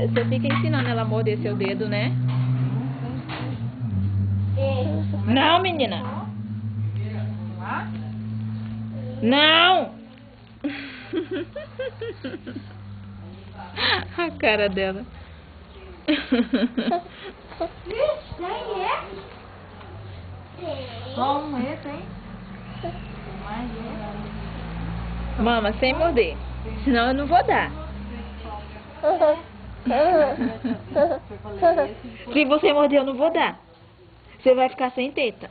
Você fica ensinando ela a morder seu dedo, né? Não, menina. Não. A cara dela. Só um esse, hein? Mais Mama, sem morder. Senão eu não vou dar. Se você morder, eu não vou dar. Você vai ficar sem teta.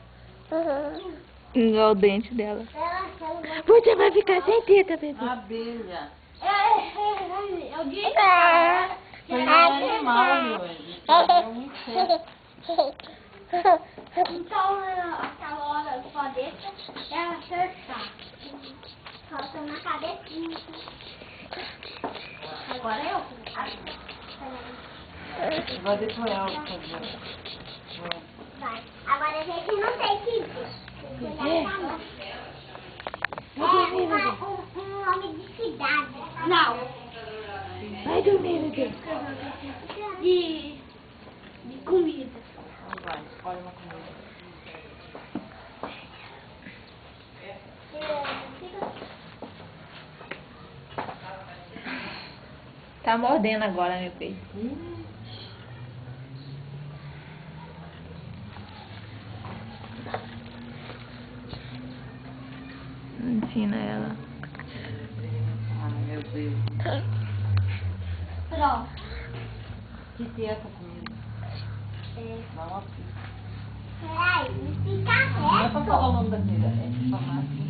Igual o dente dela. Você vai ficar sem teta, bebê. abelha. Alguém Foi um animal, meu anjo. É um inseto. Então, aquela hora só deixa ela acertar. Falta na cabecinha. Agora eu. Vai depois ela fazer. Vai. Agora a gente não tem que ir. É um nome de cidade. Não. Vai dormir, bebê. De comida. Então vai, escolhe uma comida. Tá mordendo agora, meu filho. Ensina ela. Ai, meu Deus. Pronto. O que é essa comida? Dá uma pizza. Peraí, me fica Não é pra reto. falar o nome da comida, é pra falar assim.